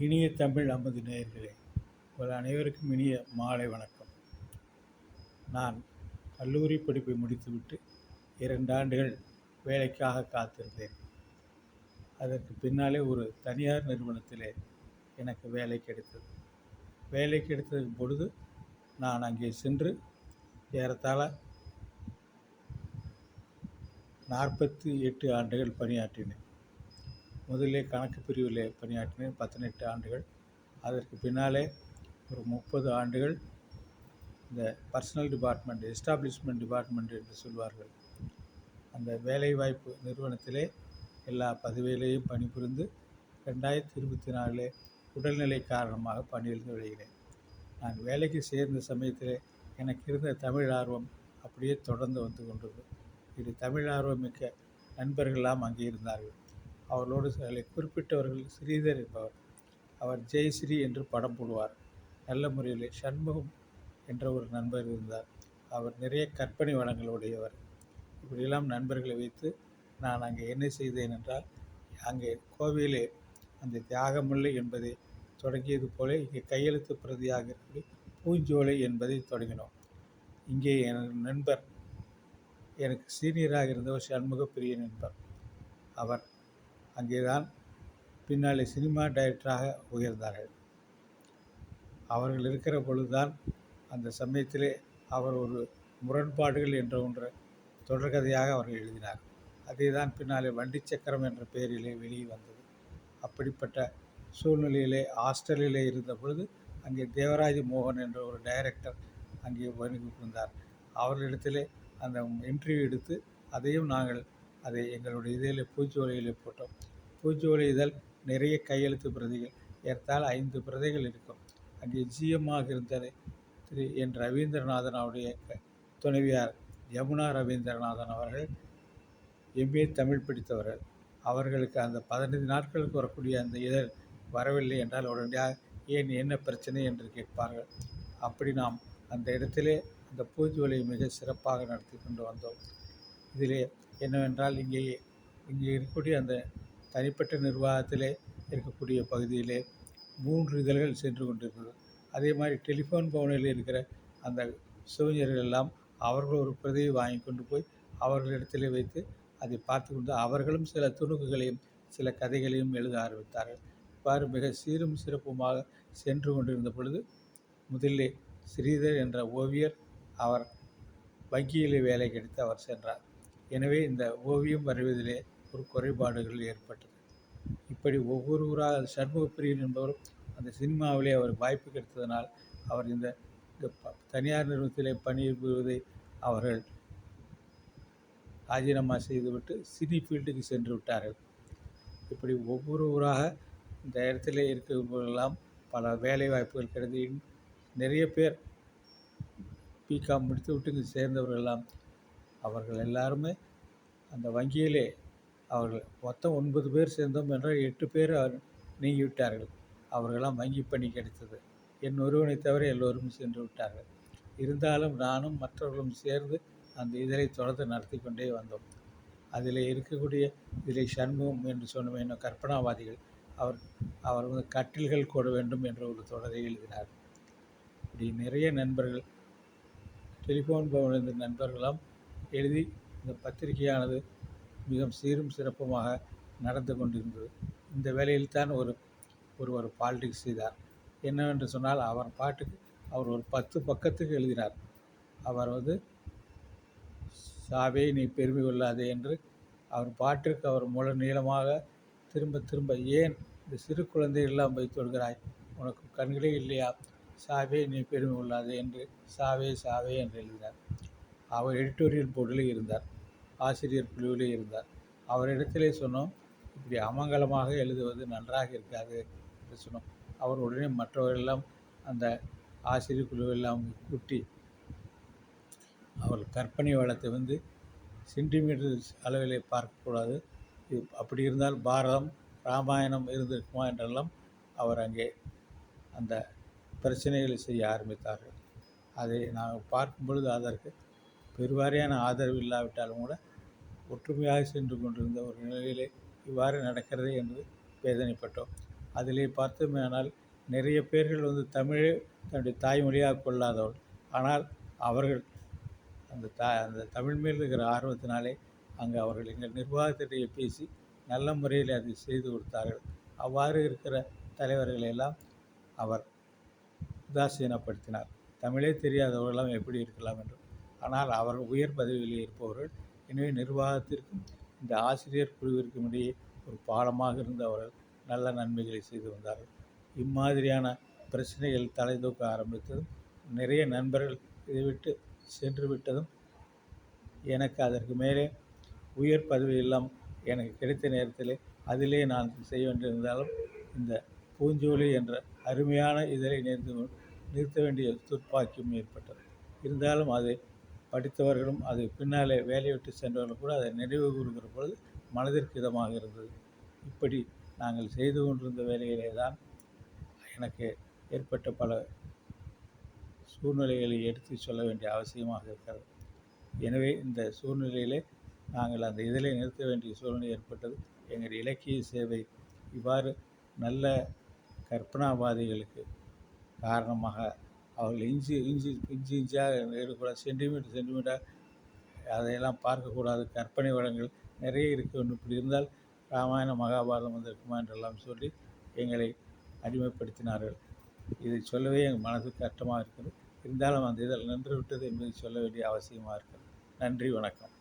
இனிய தமிழ் அமுது நேயர்களே, உங்கள் அனைவருக்கும் இனிய மாலை வணக்கம். நான் கல்லூரி படிப்பை முடித்துவிட்டு 2 ஆண்டுகள் வேலைக்காக காத்திருந்தேன். அதற்கு பின்னாலே ஒரு தனியார் நிறுவனத்திலே எனக்கு வேலை கிடைத்தது. வேலை கிடைத்ததுக்கு பொழுது நான் அங்கே சென்று ஏறத்தாழ 48 ஆண்டுகள் பணியாற்றினேன். முதலிலே கணக்கு பிரிவிலே பணியாற்றினேன் 18 ஆண்டுகள். அதற்கு பின்னாலே ஒரு 30 ஆண்டுகள் இந்த பர்சனல் டிபார்ட்மெண்ட், எஸ்டாப்ளிஷ்மெண்ட் டிபார்ட்மெண்ட் என்று சொல்வார்கள், அந்த வேலைவாய்ப்பு நிறுவனத்திலே எல்லா பதவியிலேயும் பணிபுரிந்து 2024 உடல்நிலை காரணமாக பணியிலிருந்து விலகினேன். நான் வேலைக்கு சேர்ந்த சமயத்திலே எனக்கு இருந்த தமிழ் ஆர்வம் அப்படியே தொடர்ந்து வந்து கொண்டது. இது தமிழ் ஆர்வம் மிக்க நண்பர்களெல்லாம் அங்கே இருந்தார்கள். அவர்களோடு சில குறிப்பிட்டவர்கள் ஸ்ரீதர் என்பவர், அவர் ஜெயஸ்ரீ என்று படம் போடுவார். நல்ல முறையில் சண்முகம் என்ற ஒரு நண்பர் இருந்தார். அவர் நிறைய கற்பனை வளங்களுடையவர். இப்படியெல்லாம் நண்பர்களை வைத்து நான் அங்கே என்ன செய்தேன் என்றால், அங்கே கோவையிலே அந்த தியாகமுல்லை என்பதை தொடங்கியது போல இங்கே கையெழுத்து பிரதியாக இருக்கக்கூடிய பூஞ்சோலை என்பதை தொடங்கினோம். இங்கே என் நண்பர், எனக்கு சீனியராக இருந்தவர் சண்முக பிரிய நண்பர். அவர் அங்கேதான் பின்னாலே சினிமா டைரக்டராக உயர்ந்தார்கள். அவர்கள் இருக்கிற பொழுதுதான் அந்த சமயத்திலே அவர் ஒரு முரண்பாடுகள் என்ற ஒன்று தொடர்கதையாக அவர்கள் எழுதினார். அதே தான் பின்னாலே வண்டி சக்கரம் என்ற பெயரிலே வெளியே வந்தது. அப்படிப்பட்ட சூழ்நிலையிலே ஹாஸ்டலிலே இருந்த பொழுது அங்கே தேவராஜ மோகன் என்ற ஒரு டைரக்டர் அங்கே இருந்தார். அவர்களிடத்திலே அந்த இன்டர்வியூ எடுத்து அதையும் நாங்கள் அதை எங்களுடைய இதில் பூஞ்சோலையில் போட்டோம். பூஞ்சோலை இதழ் நிறைய கையெழுத்து பிரதிகள், ஏற்றால் 5 பிரதிகள் இருக்கும். அங்கே ஜிஎம்மாக இருந்தது திரு என் ரவீந்திரநாதன் அவருடைய துணைவியார் யமுனா ரவீந்திரநாதன் அவர்கள் எம்ஏ தமிழ் படித்தவர்கள். அவர்களுக்கு அந்த 15 நாட்களுக்கு வரக்கூடிய அந்த இதழ் வரவில்லை என்றால் உடனடியாக ஏன் என்ன பிரச்சனை என்று கேட்பார்கள். அப்படி நாம் அந்த இடத்திலே அந்த பூஞ்சோலையை மிக சிறப்பாக நடத்தி கொண்டு வந்தோம். இதிலே என்னவென்றால், இங்கே இருக்கக்கூடிய அந்த தனிப்பட்ட நிர்வாகத்திலே இருக்கக்கூடிய பகுதியிலே 3 இதழ்கள் சென்று கொண்டிருக்கிறது. அதே மாதிரி டெலிஃபோன் பவனில் இருக்கிற அந்த சுவிஞர்கள் எல்லாம் அவர்கள் ஒரு பிரதியை வாங்கி கொண்டு போய் அவர்களிடத்திலே வைத்து அதை பார்த்து கொண்டு அவர்களும் சில துணுக்குகளையும் சில கதைகளையும் எழுத ஆரம்பித்தார்கள். இவ்வாறு மிக சீரும் சிறப்புமாக சென்று கொண்டிருந்த பொழுது முதலிலே ஸ்ரீதர் என்ற ஓவியர், அவர் வங்கியிலே வேலை கிடைத்து அவர் சென்றார். எனவே இந்த ஓவியம் வரைவதிலே ஒரு குறைபாடுகள் ஏற்பட்டது. இப்படி ஒவ்வொரு ஊராக சண்முக பிரியன் என்பவரும் அந்த சினிமாவிலே அவர் வாய்ப்பு கிடைத்ததனால் அவர் இந்த தனியார் நிறுவனத்திலே பணிபுரிவதை அவர்கள் ராஜினாமா செய்துவிட்டு சினி ஃபீல்டுக்கு சென்று விட்டார்கள். இப்படி ஒவ்வொரு ஊராக இந்த இடத்துல இருக்கிறவர்களெல்லாம் பல வேலை வாய்ப்புகள் கிடைத்து நிறைய பேர் பிகாம் முடித்து விட்டு இங்கே சேர்ந்தவர்களெல்லாம் அவர்கள் எல்லாருமே அந்த வங்கியிலே அவர்கள் மொத்தம் 9 பேர் சேர்ந்தோம் என்றால் 8 பேர் நீங்கிவிட்டார்கள். அவர்களெல்லாம் வங்கி பணி கிடைத்தது. என் ஒருவனை தவிர எல்லோரும் சென்று விட்டார்கள். இருந்தாலும் நானும் மற்றவர்களும் சேர்ந்து அந்த இதழை தொடர்ந்து நடத்தி கொண்டே வந்தோம். அதில் இருக்கக்கூடிய இதில் சண்முகம் என்று சொன்ன இன்னும் கற்பனாவாதிகள், அவர் வந்து கட்டில்கள் கூட வேண்டும் என்ற ஒரு தொடரை எழுதினார். இப்படி நிறைய நண்பர்கள், டெலிஃபோன் பவனிலிருந்த நண்பர்களாம் எழுதி இந்த பத்திரிகையானது மிக சீரும் சிறப்புமாக நடந்து கொண்டிருந்தது. இந்த வேலையில்தான் ஒருவர் பாலிடிக்ஸ் செய்தார். என்னவென்று சொன்னால், அவர் பாட்டுக்கு அவர் ஒரு 10 பக்கத்துக்கு எழுதினார். அவர் வந்து சாவே நீ பெருமை கொள்ளாதே என்று அவர் பாட்டிற்கு அவர் முழு நீளமாக திரும்ப திரும்ப, ஏன் இந்த சிறு குழந்தைகளெல்லாம் வைத்து வருகிறாய், உனக்கு கண்களே இல்லையா, சாவே நீ பெருமை கொள்ளாதே என்று சாவே சாவே என்று எழுதினார். அவர் எடிட்டோரியல் போர்டிலே இருந்தார், ஆசிரியர் குழுவிலே இருந்தார். அவரிடத்திலே சொன்னோம், இப்படி அமங்கலமாக எழுதுவது நன்றாக இருக்காது என்று சொன்னோம். அவர் உடனே மற்றவர்களெல்லாம் அந்த ஆசிரியர் குழுவெல்லாம் கூட்டி அவர் கற்பனை வளத்தை வந்து சென்டிமீட்டர் அளவிலே பார்க்கக்கூடாது, அப்படி இருந்தால் பாரதம் ராமாயணம் இருந்திருக்குமா என்றெல்லாம் அவர் அங்கே அந்த பிரச்சனைகளை செய்ய ஆரம்பித்தார்கள். அதை நாங்கள் பார்க்கும் பொழுது அதற்கு பெருவாரியான ஆதரவு இல்லாவிட்டாலும் கூட ஒற்றுமையாக சென்று கொண்டிருந்த ஒரு நிலையிலே இவ்வாறு நடக்கிறதே என்று வேதனைப்பட்டோம். அதிலே பார்த்தோமேயானால் நிறைய பேர்கள் வந்து தமிழே தன்னுடைய தாய்மொழியாக கொள்ளாதவர்கள். ஆனால் அவர்கள் அந்த தமிழ் மேல் இருக்கிற ஆர்வத்தினாலே அங்கே அவர்கள் எங்கள் நிர்வாகத்திடையே பேசி நல்ல முறையில் அதை செய்து கொடுத்தார்கள். அவ்வாறு இருக்கிற தலைவர்களை எல்லாம் அவர் உதாசீனப்படுத்தினார். தமிழே தெரியாதவர்களெல்லாம் எப்படி இருக்கலாம் என்று. ஆனால் அவர்கள் உயர் பதவியில் இருப்பவர்கள். எனவே நிர்வாகத்திற்கும் இந்த ஆசிரியர் குழுவிற்கும் இடையே ஒரு பாலமாக இருந்து அவர்கள் நல்ல நன்மைகளை செய்து வந்தார்கள். இம்மாதிரியான பிரச்சனைகள் தலை தூக்க ஆரம்பித்ததும் நிறைய நண்பர்கள் இதை விட்டு சென்று விட்டதும் எனக்கு அதற்கு மேலே உயர் பதவியெல்லாம் எனக்கு கிடைத்த நேரத்தில் அதிலே நான் செய்ய வேண்டியிருந்தாலும் இந்த பூஞ்சோலை என்ற அருமையான இதழை நிறுத்த வேண்டிய துர்ப்பாக்கியம் ஏற்பட்டது. இருந்தாலும் அதை படித்தவர்களும் அது பின்னாலே வேலையை விட்டு சென்றவர்கள் கூட அதை நினைவு கூறுகிற பொழுது மனதிற்கு இதமாக இருந்தது. இப்படி நாங்கள் செய்து கொண்டிருந்த வேலையிலே தான் எனக்கு ஏற்பட்ட பல சூழ்நிலைகளை எடுத்து சொல்ல வேண்டிய அவசியமாக இருக்கிறது. எனவே இந்த சூழ்நிலையிலே நாங்கள் அந்த இதழை நிறுத்த வேண்டிய சூழ்நிலை ஏற்பட்டது. எங்கள் இலக்கிய சேவை இவ்வாறு நல்ல கற்பனாவாதிகளுக்கு காரணமாக அவர்கள் இஞ்சியாக எடுக்கக்கூடாது, சென்டிமீட்டர் அதையெல்லாம் பார்க்கக்கூடாது, கற்பனை வளங்கள் நிறைய இருக்க வேண்டும், இப்படி இருந்தால் ராமாயணம் மகாபாரதம் வந்திருக்குமா என்றெல்லாம் சொல்லி எங்களை அடிமைப்படுத்தினார்கள். இதை சொல்லவே எங்கள் மனதுக்கு கஷ்டமாக இருக்கிறது. இருந்தாலும் அந்த இதழ் நின்று விட்டது என்பதை சொல்ல வேண்டிய அவசியமாக இருக்கிறது. நன்றி, வணக்கம்.